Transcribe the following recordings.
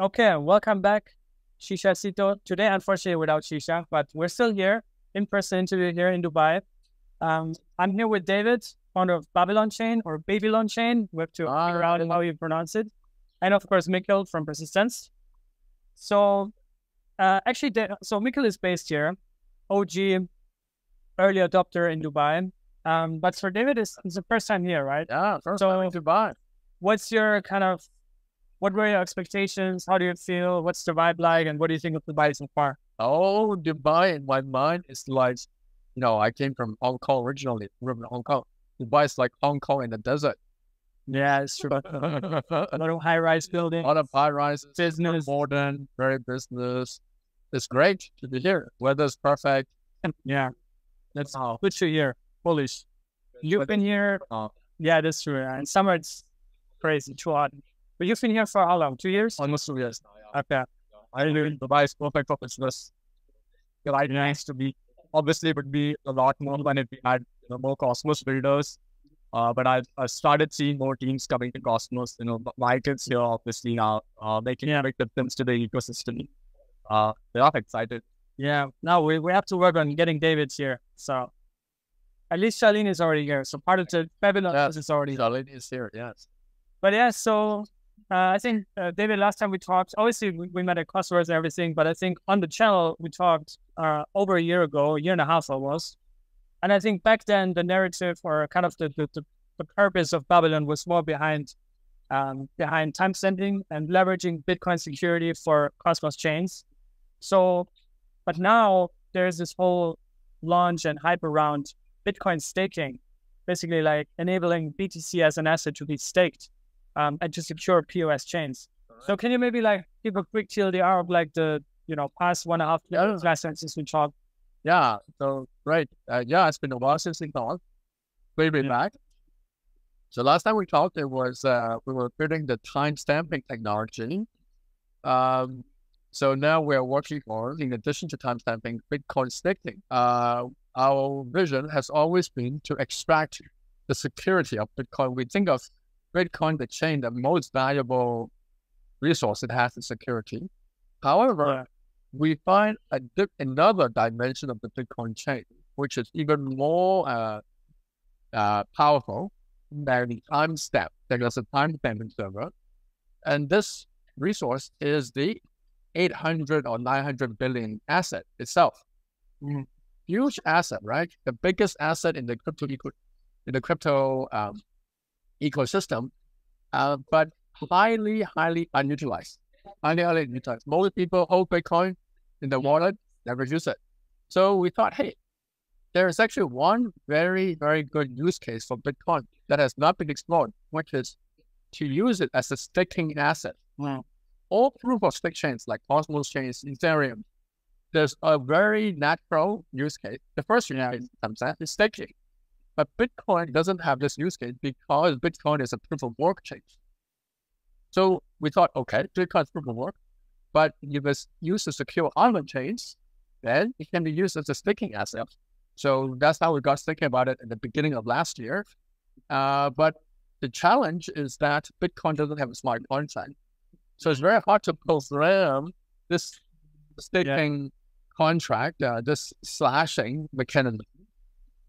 Okay, welcome back, Shisha Sito. Today, unfortunately, without Shisha, but we're still here, in-person interview here in Dubai. I'm here with David, founder of Babylon Chain or Babylon Chain. We have to figure out how you pronounce it. And of course, Mikkel from Persistence. So, so Mikkel is based here, OG, early adopter in Dubai. But for David, it's the first time here, right? Yeah, first time in Dubai. What's your what were your expectations? How do you feel? What's the vibe like? And what do you think of Dubai so far? Oh, Dubai in my mind is like, I came from Hong Kong originally, from Hong Kong. Dubai is like Hong Kong in the desert. Yeah, it's true. A lot of high-rise buildings. A lot of high-rise, business, modern, very business. It's great to be here. Weather's perfect. Yeah, that's good to hear. Bullish. You've been here. Yeah, that's true. In summer, it's crazy, too hot. But you've been here for how long? 2 years? Almost 2 years now. Okay. I live in Dubai. It's perfect for business. It's nice to be. Obviously, it would be a lot more than if we had more Cosmos builders. But I started seeing more teams coming to Cosmos. My kids here obviously now making big difference to the ecosystem. They are excited. Yeah. Now we have to work on getting David here. So at least Charlene is already here. So part of the Babylon is already here. Charlene is here, yes. But yeah, so I think, David, last time we talked, obviously we met at customers and everything, but I think on the channel we talked over a year and a half almost. And I think back then the narrative or kind of the purpose of Babylon was more behind time sending and leveraging Bitcoin security for Cosmos chains. So, but now there's this whole launch and hype around Bitcoin staking, basically like enabling BTC as an asset to be staked. And to secure POS chains. So can you maybe like give a quick TLDR of like the, past 1.5 years last time since we talked? Yeah, so great. It's been a while since we talked. Way back. So last time we talked, it was, we were building the time stamping technology. So now we're working on, in addition to time stamping, Bitcoin staking. Our vision has always been to extract the security of Bitcoin. We think of Bitcoin, the chain, the most valuable resource it has is security. However, we find another dimension of the Bitcoin chain, which is even more powerful than the timestamp. There's a timestamping server. And this resource is the 800 or 900 billion asset itself. Huge asset, right? The biggest asset in the crypto ecosystem, but highly unutilized. Highly unutilized. Most people hold Bitcoin in the wallet, never use it. So we thought, hey, there is actually one very, very good use case for Bitcoin that has not been explored, which is to use it as a staking asset. All proof of stake chains like Cosmos chains, Ethereum, there's a very natural use case. The first use case is staking. But Bitcoin doesn't have this use case because Bitcoin is a proof of work chain. So we thought, okay, Bitcoin is proof of work, but if it's used to secure other chains, then it can be used as a staking asset. So that's how we got thinking about it in the beginning of last year. But the challenge is that Bitcoin doesn't have a smart contract. So it's very hard to program this staking contract, this slashing mechanism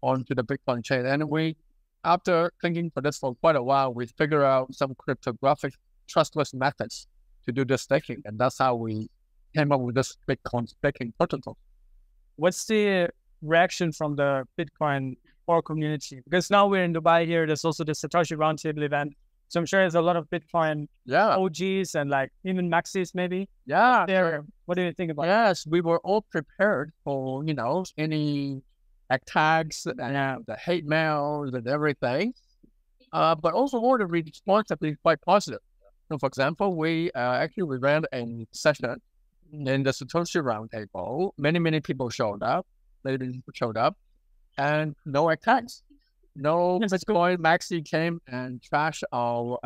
onto the Bitcoin chain. And we, after thinking for this for quite a while, we figure out some cryptographic trustless methods to do this staking. And that's how we came up with this Bitcoin staking protocol. What's the reaction from the Bitcoin core community? Because now we're in Dubai here, there's also the Satoshi Roundtable event. So I'm sure there's a lot of Bitcoin OGs and like even maxis maybe. Yeah. What do you think about it? Yes, we were all prepared for, any attacks and the hate mails and everything, but also all the response have been quite positive. So, for example, we ran a session in the Satoshi Roundtable. Many people showed up. And no attacks. No Bitcoin maxi came and trashed our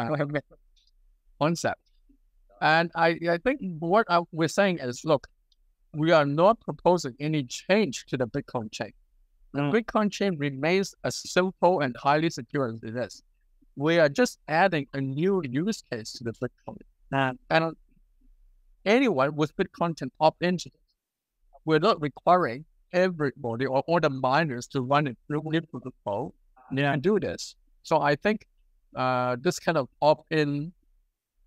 concept. And I think what we're saying is, look, we are not proposing any change to the Bitcoin chain. The Bitcoin chain remains as simple and highly secure as it is. We are just adding a new use case to the Bitcoin. And anyone with Bitcoin can opt into it. We're not requiring everybody or all the miners to run it through the protocol and do this. So I think this kind of opt-in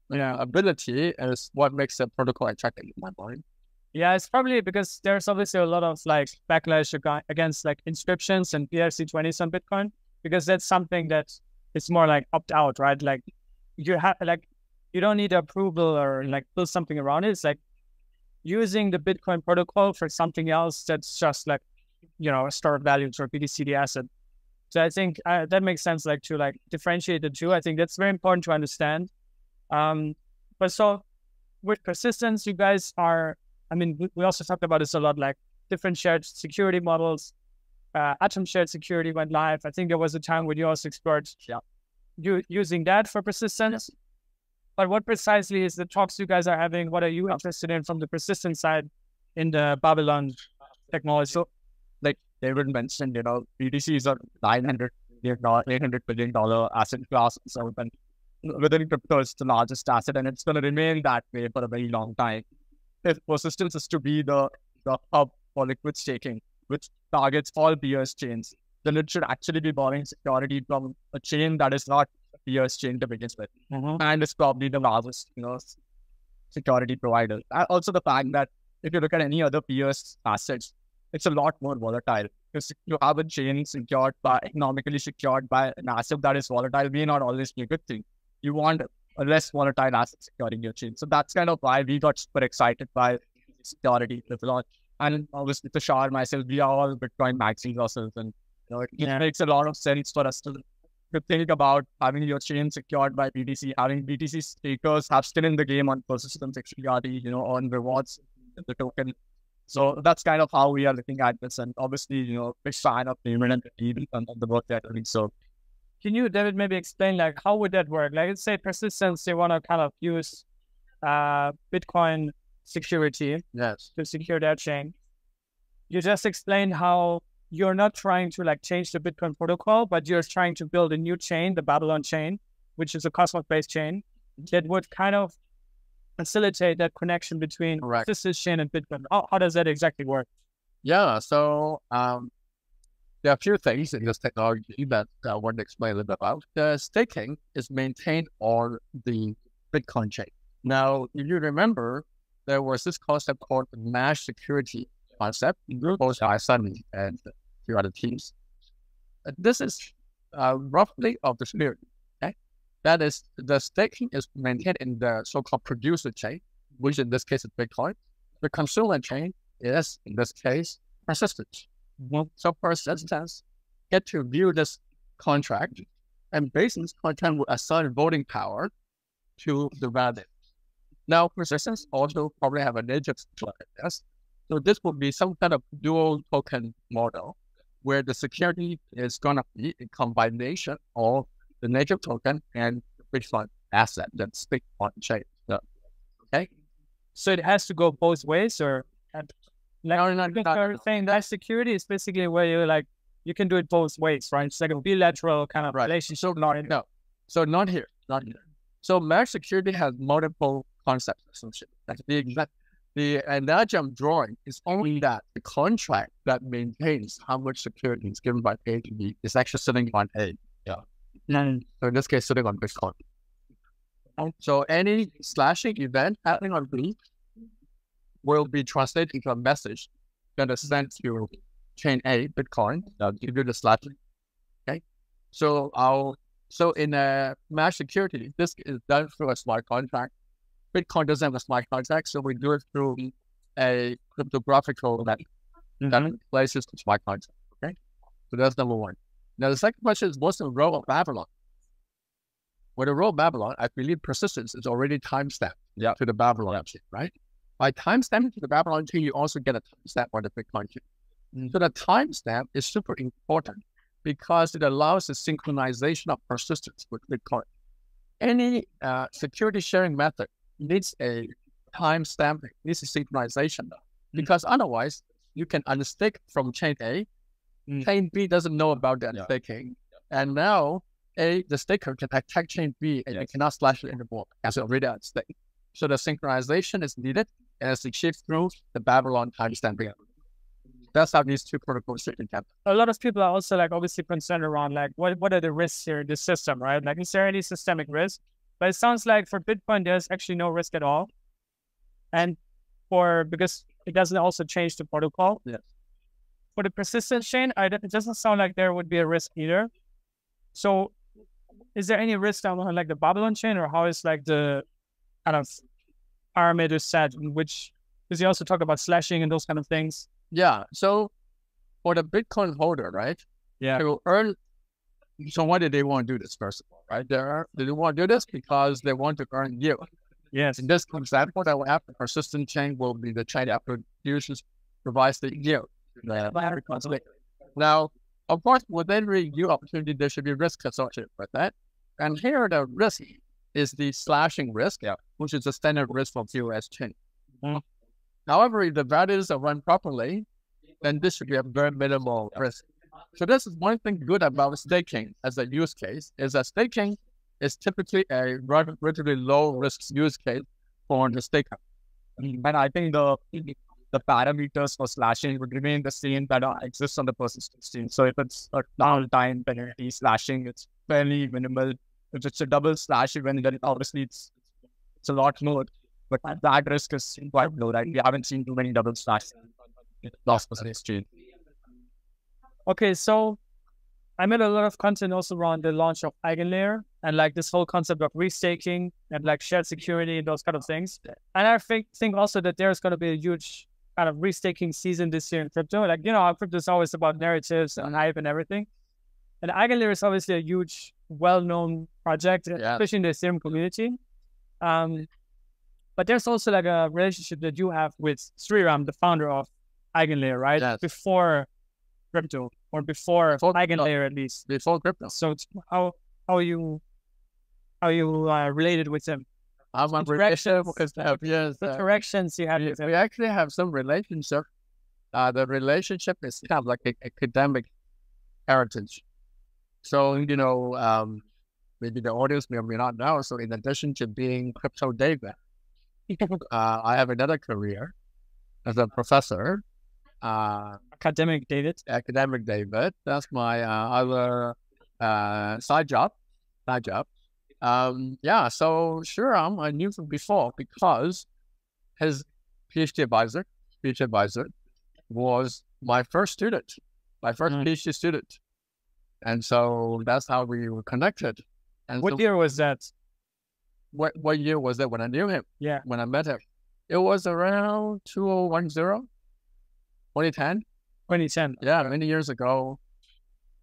ability is what makes the protocol attractive in my mind. Yeah, it's probably because there's obviously a lot of like backlash against like inscriptions and BRC20s on Bitcoin, because that's something that it's more like opt out, right? Like you have like you don't need approval or like build something around it. It's like using the Bitcoin protocol for something else that's just like, you know, a store of value or BTC asset. So I think that makes sense, like to like differentiate the two. I think that's very important to understand. But so with persistence, you guys are, I mean, we also talked about this a lot, like different shared security models. Atom shared security went live. I think there was a time when you also explored using that for persistence. But what precisely is the talks you guys are having? What are you interested in from the persistence side in the Babylon technology? So, like David mentioned, you know, BTC is a $800 billion asset class. So, and within crypto, it's the largest asset, and it's going to remain that way for a very long time. If persistence is to be the hub for liquid staking, which targets all peers chains, then it should actually be borrowing security from a chain that is not a peers chain to begin with, and it's probably the largest, you know, security provider. Also, the fact that if you look at any other peers assets, it's a lot more volatile, because you have a chain secured by economically secured by an asset that is volatile may not always be a good thing. You want a less volatile asset securing your chain. So that's kind of why we got super excited by security launch. And obviously, Tushar, myself, we are all Bitcoin maxis ourselves, and you know, it makes a lot of sense for us to think about having your chain secured by BTC, having BTC stakers have skin in the game on persistence security, you know, on rewards, the token. So that's kind of how we are looking at this, and obviously, you know, big fan of payment and the work they're doing. So, can you, David, maybe explain like how would that work? Like, let's say persistence, they want to kind of use Bitcoin security to secure their chain. You just explained how you're not trying to like change the Bitcoin protocol, but you're trying to build a new chain, the Babylon chain, which is a Cosmos-based chain that would kind of facilitate that connection between persistence chain and Bitcoin. How does that exactly work? Yeah, so there are a few things in this technology that I want to explain a little bit about. The staking is maintained on the Bitcoin chain. Now, if you remember, there was this concept called the mesh security concept, proposed by Sunny and a few other teams. This is roughly of the spirit. Okay, that is, the staking is maintained in the so-called producer chain, which in this case is Bitcoin. The consumer chain is, in this case, persistence. So persistence get to view this contract, and based on this contract will assign voting power to the value. Now, persistence also probably have a native yes. So this will be some kind of dual token model where the security is going to be a combination of the native token and the Bitcoin asset that's Bitcoin chain. Okay. So it has to go both ways, or saying that security is basically where you like you can do it both ways, right? It's like a bilateral kind of relationship. So not here. So mesh security has multiple concepts associated. That's the analogy I'm drawing is only that the contract that maintains how much security is given by A to B is actually sitting on A. So in this case, sitting on Bitcoin. So any slashing event happening on B will be translated into a message that is sent to chain A, Bitcoin, that'll give you the slashing. Okay. So in a mesh security, this is done through a smart contract. Bitcoin doesn't have a smart contract, so we do it through a cryptographic method that replaces the smart contract. Okay, so that's number one. Now the second question is, what's the role of Babylon? Well, the role of Babylon, I believe persistence is already timestamped to the Babylon chain, right? By timestamping to the Babylon chain, you also get a timestamp on the Bitcoin chain. So the timestamp is super important because it allows the synchronization of persistence with Bitcoin. Any security sharing method needs a timestamping, needs a synchronization, because otherwise you can unstake from chain A. Chain B doesn't know about the unstaking, and now the staker can attack chain B and it cannot slash it anymore as it already unstaked. So the synchronization is needed as it shifts through the Babylon timestamping. That's how these two protocols sit in. A lot of people are also like obviously concerned around like what are the risks here in this system, right? Like, is there any systemic risk? But it sounds like for Bitcoin, there's actually no risk at all. And because it doesn't also change the protocol. Yes. For the persistent chain, it doesn't sound like there would be a risk either. So is there any risk on like the Babylon chain, or how is like the kind of parameters set, because you also talk about slashing and those kind of things? Yeah. So for the Bitcoin holder, right? Yeah. To earn. So why did they want to do this, first of all, right? They want to do this because they want to earn yield. Yes. In this example, that will happen. Persistent chain will be the chain that provides the yield. Now, of course, with every yield opportunity, there should be risk associated with that. And here, the risk is the slashing risk, which is the standard risk for POS chain. However, if the values are run properly, then this should be a very minimal risk. So this is one thing good about staking as a use case, is that staking is typically a relatively low risk use case for the staker. And I think the parameters for slashing would remain the same that exist on the persistence chain. So if it's a downtime penalty slashing, it's fairly minimal. If it's a double slash event, then obviously it's a lot more. But that risk is quite low, right? We haven't seen too many double slashes in the last persistence chain. Okay, so I made a lot of content also around the launch of EigenLayer and like this whole concept of restaking and like shared security and those kind of things. And I think also that there's going to be a huge kind of restaking season this year in crypto. Like, our crypto is always about narratives and hype and everything. And EigenLayer is obviously a huge, well-known project, especially in the Ethereum community. But there's also like a relationship that you have with Sriram, the founder of EigenLayer, right? Yes. Before crypto, or before EigenLayer at least. Before crypto. So how are you related with him? I'm on relationship with them. Yes. The corrections you have with him. We actually have some relationship. The relationship is kind of like an academic heritage. So, maybe the audience may or may not know. So in addition to being Crypto David, I have another career as a professor. Academic David. That's my other side job. So sure, I knew from before because his PhD advisor was my first student, PhD student. And so that's how we were connected. And what year was that? What year was that when I knew him? Yeah. When I met him. It was around 2010. 2010. Yeah, many years ago.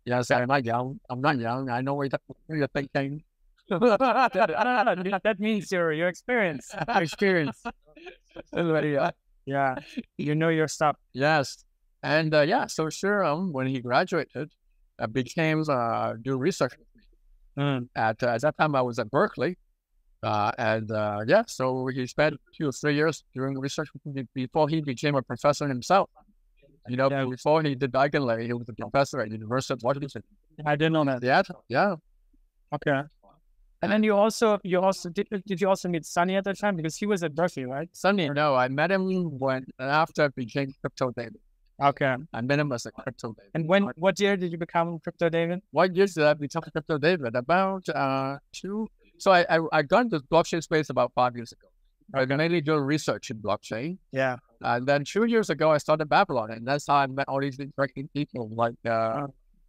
Yes, I'm not young. I know what you're thinking. That means your experience. Yeah. You know your stuff. Yes. And so sure, when he graduated, I became do research with me. At that time I was at Berkeley. So he spent 2 or 3 years doing research with me before he became a professor himself. Before he did EigenLayer, he was a professor at the University of Washington. I didn't know that. Yeah. Okay. And then you also did you also meet Sunny at that time, because he was at Berkeley, right? Sunny, no, I met him after I became Crypto David. Okay. I met him as a Crypto David. And what year did you become Crypto David? What year did I become Crypto David? About 2. So I got into the blockchain space about 5 years ago. I mainly do research in blockchain. Yeah. And then 2 years ago, I started Babylon, and that's how I met all these interesting people like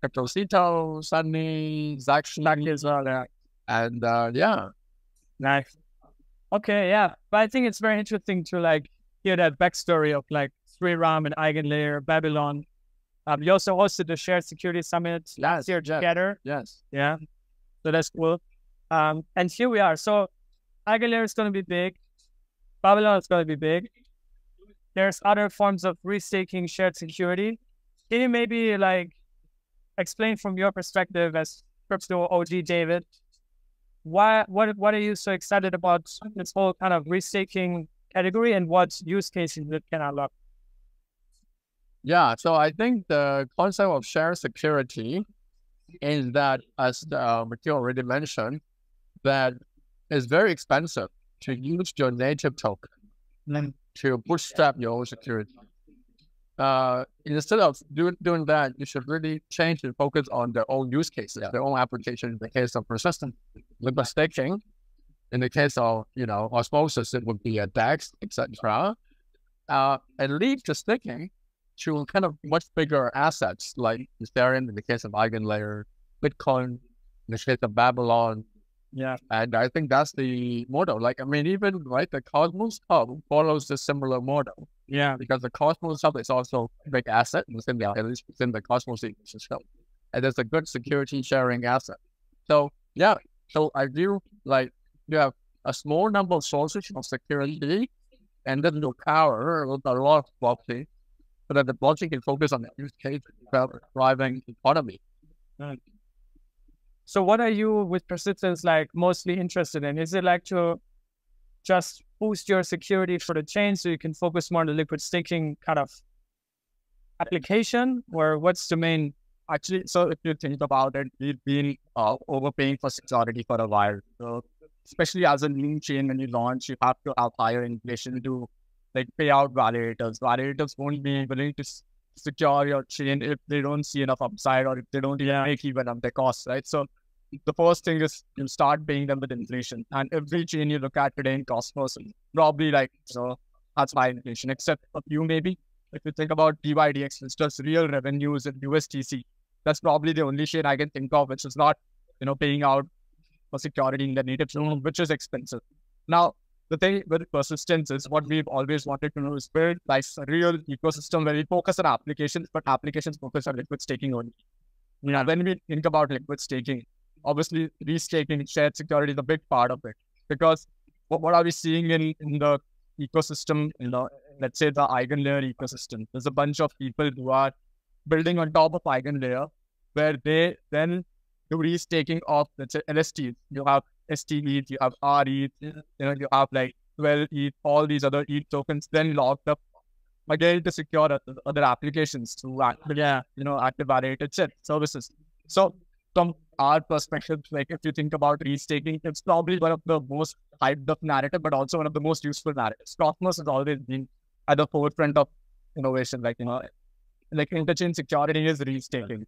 CryptoCito, Sunny, Zach as well. Yeah. And Nice. Okay, yeah. But I think it's very interesting to hear that backstory of Sriram and EigenLayer, Babylon. You also hosted the Shared Security Summit last year together. Yes. Yeah. So that's cool. And here we are. So EigenLayer is going to be big. Babylon is going to be big. There's other forms of restaking shared security. Can you maybe explain from your perspective as crypto OG David, what are you so excited about this whole kind of restaking category, and what use cases it can unlock? Yeah, so I think the concept of shared security is that, as Matteo already mentioned, that it's very expensive to use your native token to bootstrap your own security. Instead of doing that, you should really change and focus on their own use cases, their own application. In the case of persistent liquid staking, in the case of osmosis, it would be a DEX, etc. And leave the staking to kind of much bigger assets like Ethereum in the case of EigenLayer, Bitcoin in the case of Babylon. Yeah, and I think that's the model. Like, I mean, even the Cosmos Hub follows a similar model. Yeah, because the Cosmos Hub is also a big asset within at least within the Cosmos ecosystem, and there's a good security sharing asset. So yeah, so I view like you have a small number of sources of security, and then your power with a lot of blockchain, so that the blockchain can focus on the use case of driving economy. Right. So what are you with persistence like mostly interested in? Is it like to just boost your security for the chain so you can focus more on the liquid staking kind of application, or what's the main? Actually, so if you think about it, we've been overpaying for security for a while. So especially as a new chain, when you launch, you have to have higher inflation to like pay out validators. Validators won't be willing to secure your chain if they don't see enough upside or if they don't even make even on their costs, right? So the first thing is you start paying them with inflation. And every chain you look at today in Cosmos probably has high inflation, except a few maybe. If you think about DYDX, it's just real revenues in USDC. That's probably the only chain I can think of which is not, paying out for security in the native zone, which is expensive. Now, the thing with persistence is what we've always wanted to know is build like a real ecosystem where we focus on applications, but applications focus on liquid staking only. When we think about liquid staking, obviously restaking, shared security is a big part of it. Because what are we seeing in the ecosystem, let's say the EigenLayer ecosystem? There's a bunch of people who are building on top of EigenLayer where they then do restaking of, let's say, LST. You have STETH, you have RETH, you have like 12 ETH, all these other ETH tokens then locked up again to secure other applications to active validated services. So from our perspective, like if you think about restaking, it's probably one of the most hyped up narrative, but also one of the most useful narratives. Cosmos has always been at the forefront of innovation, like interchain security is restaking.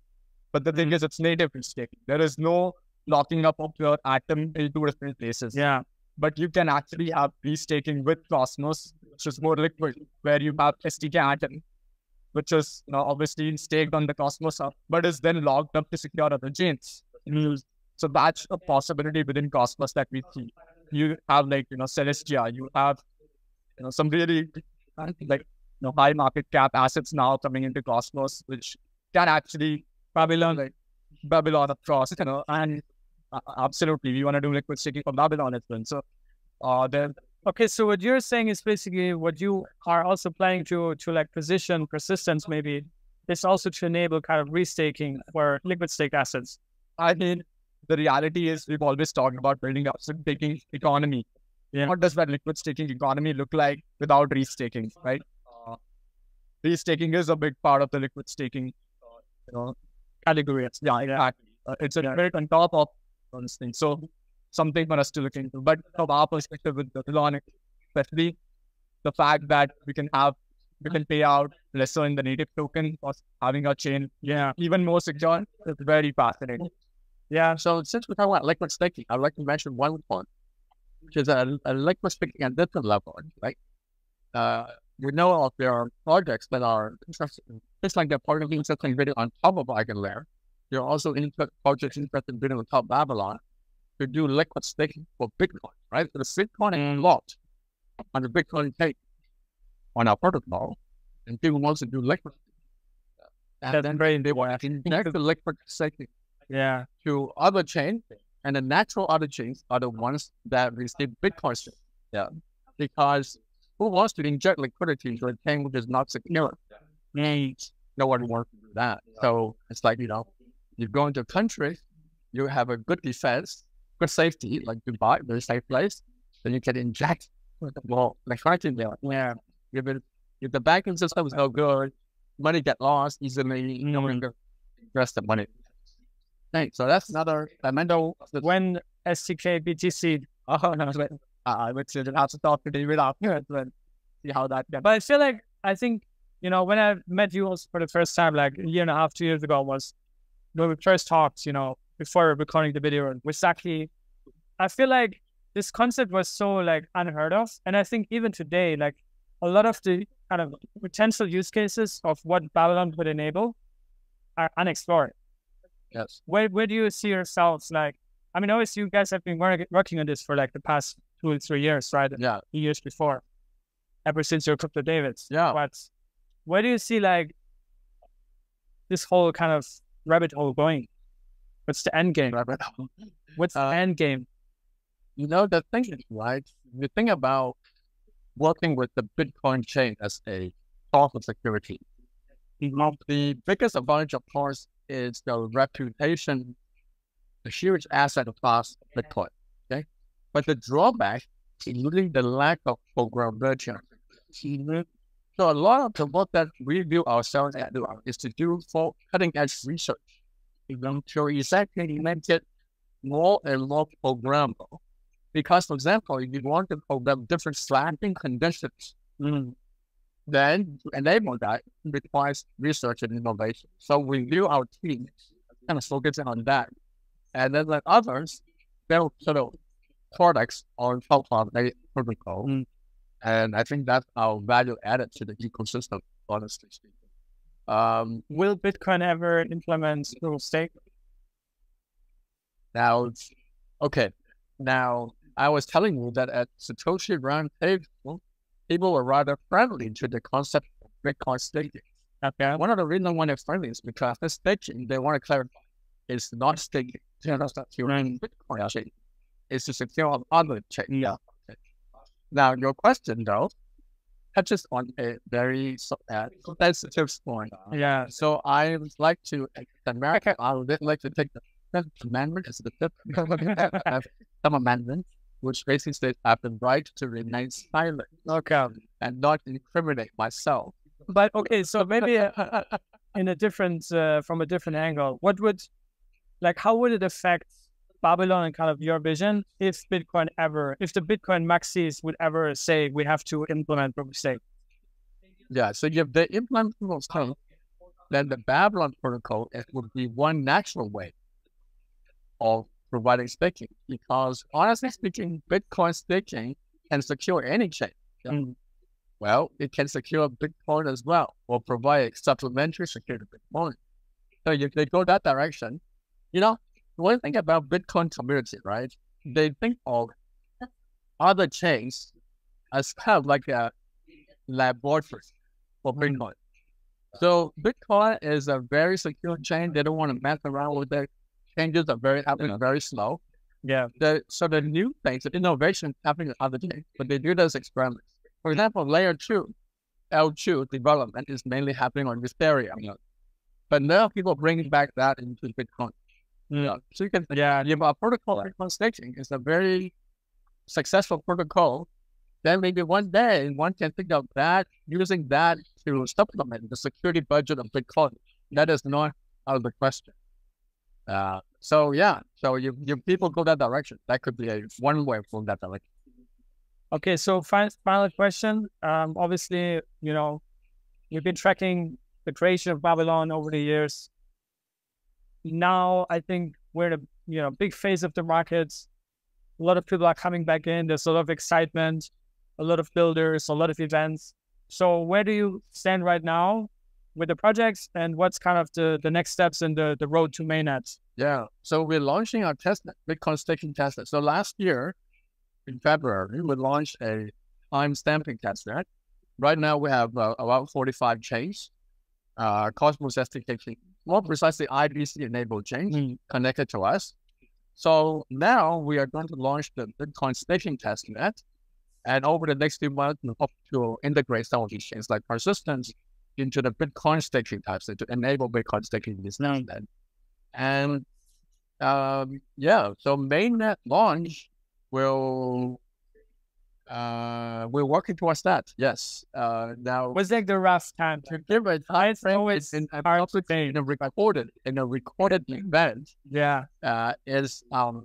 But the thing is, it's native restaking. There is no locking up of your atom in two different places. Yeah. But you can actually have restaking with Cosmos, which is more liquid, where you have STK atom, which is obviously staked on the Cosmos Hub, but is then locked up to secure other chains. So that's a possibility within Cosmos that we see. You have Celestia, you have some really high market cap assets now coming into Cosmos, which can actually Babylon across, and absolutely we want to do liquid staking for Babylon as well. So okay, so what you're saying is basically what you are also planning to like position persistence maybe is also to enable kind of restaking for liquid stake assets. I mean, the reality is we've always talked about building up staking economy. Yeah. What does that liquid staking economy look like without restaking, right? Restaking is a big part of the liquid staking category. Yeah, exactly. It's built on top of this thing. So something for us to look into. But from our perspective with Babylon, especially the fact that we can pay out lesser in the native token or having our chain even more secure, it's very fascinating. Yeah, so since we're talking about liquid staking, I'd like to mention one point, which is a liquid staking at different level, right? We know of there are projects that are interested in, just like they're part of interested in building on top of EigenLayer. There are also projects interested in building on top of Babylon to do liquid staking for Bitcoin, right? So the Bitcoin is locked on the Bitcoin cake on our protocol, and people want to do liquid. And then they want to connect the liquid staking to other chains, and the natural other chains are the ones that receive Bitcoin. Because who wants to inject liquidity into a chain which is not secure? No one wants to do that. So it's like, you go into a country, you have a good defense, good safety, like Dubai, very safe place, then you can inject liquidity there. Yeah. If the banking system is no good, money get lost easily, no one can invest the money. Thanks. So that's another fundamental. When STK BTC which you have to talk to David after and see how that gets. But I feel like, I think, you know, when I met you also for the first time, like a year and a half, 2 years ago, was when we first talked, you know, before recording the video with Saki. I feel like this concept was so like unheard of. And I think even today, like a lot of the kind of potential use cases of what Babylon would enable are unexplored. Yes. Where do you see yourselves? Like, I mean, obviously you guys have been working on this for like the past 2 or 3 years, right? Yeah. Years before, ever since your Crypto Davids. Yeah. But where do you see like this whole kind of rabbit hole going? What's the end game? What's the end game? You know, the thing is, right? You think about working with the Bitcoin chain as a source of security. The biggest advantage, of course, is the reputation, the huge asset class of Bitcoin. Okay, but the drawback is really the lack of programmability. So a lot of the work that we do ourselves at is to do for cutting edge research. To exactly make it more and more programmable. Because, for example, if you want to program different slapping conditions, then to enable that requires research and innovation. So we view our team kind of focusing on that. And then like others, they'll sort of products on top of the protocol. And I think that's our value added to the ecosystem, honestly speaking. Will Bitcoin ever implement proof of stake? Now, okay. Now, I was telling you that at Satoshi Roundtable, people were rather friendly to the concept of Bitcoin staking. Okay. One of the reasons why they're friendly is because the staking, they want to clarify, it's not staking. It's not securing Bitcoin chain. It's to secure on other chain. Yeah. Now, your question, though, touches on a very sensitive point. Yeah. So I would like to, in America, I would like to take the Fifth Amendment as the Fifth some amendment, which basically states I have the right to remain silent. Okay. And not incriminate myself. But okay, so maybe in a different, from a different angle, what would, like, how would it affect Babylon and kind of your vision if the Bitcoin maxis would ever say we have to implement proof of stake? Yeah, so if they implement proof of stake, then the Babylon protocol would be one natural way of providing staking, because honestly speaking, Bitcoin staking can secure any chain. Yeah. Well, it can secure Bitcoin as well, or provide supplementary security to Bitcoin. So if they go that direction, you know, one thing about Bitcoin community, right? They think of other chains as kind of like a laboratory for Bitcoin. So Bitcoin is a very secure chain. They don't want to mess around with it. Changes are very slow. Yeah. So the new things, the innovation happening in other chains, but they do those experiments. For example, layer 2, L2 development is mainly happening on Ethereum. But now people bring back that into Bitcoin. So you can, a protocol like Bitcoin staking is a very successful protocol. Then maybe one day one can think of that, using that to supplement the security budget of Bitcoin. That is not out of the question. So you people go that direction. That could be one way from that direction. Okay, so final question. Obviously, you know, you've been tracking the creation of Babylon over the years. Now, I think we're in a big phase of the markets. A lot of people are coming back in. There's a lot of excitement, a lot of builders, a lot of events. So where do you stand right now with the projects, and what's kind of the next steps in the road to mainnet? Yeah, so we're launching our testnet, Bitcoin staking testnet. So last year, in February, we launched a time stamping testnet. Right now, we have about 45 chains, Cosmos SDK, more precisely IBC-enabled chains connected to us. So now we are going to launch the Bitcoin staking testnet, and over the next few months, we hope to integrate some of these chains like persistence into the Bitcoin staking testnet to enable Bitcoin staking in this testnet. And so mainnet launch will we're working towards that. Yes. Now, what's like the rough time to give a time frame? It's in a recorded event. Yeah. Is but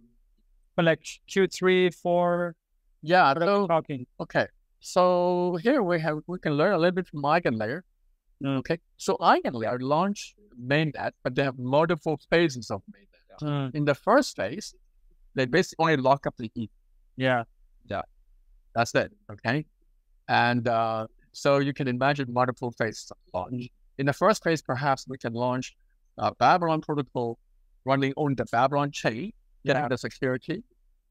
like Q3, 4. Yeah. What are we talking? Okay. So here we can learn a little bit from EigenLayer. Okay. So EigenLayer launched mainnet, but they have multiple phases of mainnet. In the first phase, they basically only lock up the ETH. Yeah. That's it. Okay. And so you can imagine multiple phases of launch. In the first phase, perhaps we can launch Babylon protocol running on the Babylon chain, get out the security.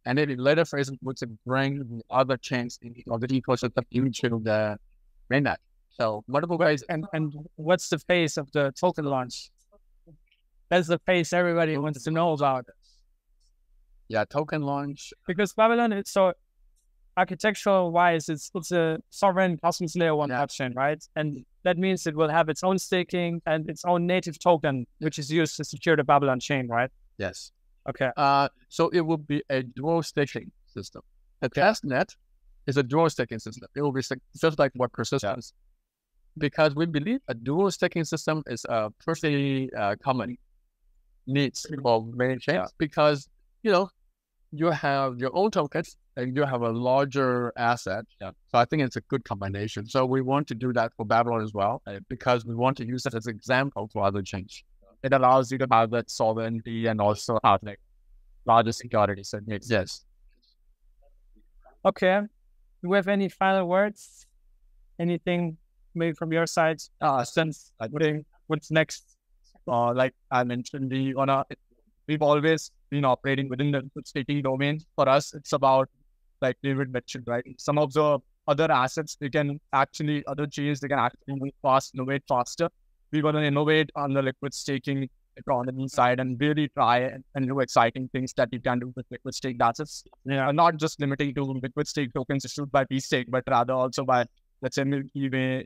And then in later phases, we can bring other chains of the ecosystem into the mainnet. So multiple ways. And what's the phase of the token launch? That's the phase everybody wants to know about. Yeah, token launch. Because Babylon is so architectural wise, it's a sovereign Cosmos layer 1 blockchain, right? And that means it will have its own staking and its own native token, which is used to secure the Babylon chain, right? Yes. Okay. So it will be a dual staking system. The testnet is a dual staking system. It will be just like what persistence. Because we believe a dual staking system is a pretty common needs for many chains. Because you have your own tokens and you have a larger asset. So I think it's a good combination. So we want to do that for Babylon as well, because we want to use it as an example for other chains. It allows you to have that sovereignty and also have like larger security. So yes. Okay. Do we have any final words? Anything maybe from your side? Since what's next? Like I mentioned, we've always been operating within the staking domain. For us, it's about, like David mentioned, right? Some of the other assets, other chains, they can actually move fast, innovate faster. We want to innovate on the liquid staking economy side and really try and do exciting things that you can do with liquid staked assets. Not just limiting to liquid stake tokens issued by P-Stake, but rather also by, let's say, Milky Way,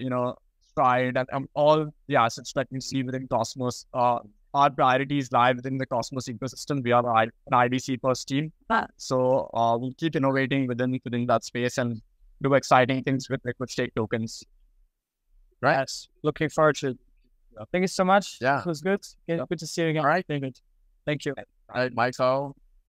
Stride, and all the assets that you see within Cosmos. Our priorities lie within the Cosmos ecosystem. We are an IDC first team. So we'll keep innovating within that space and do exciting things with liquid stake tokens. Right. Yes. Looking forward to it. Thank you so much. Yeah. It was good. Good to see you again. All right. David. Thank you. All right, Michael.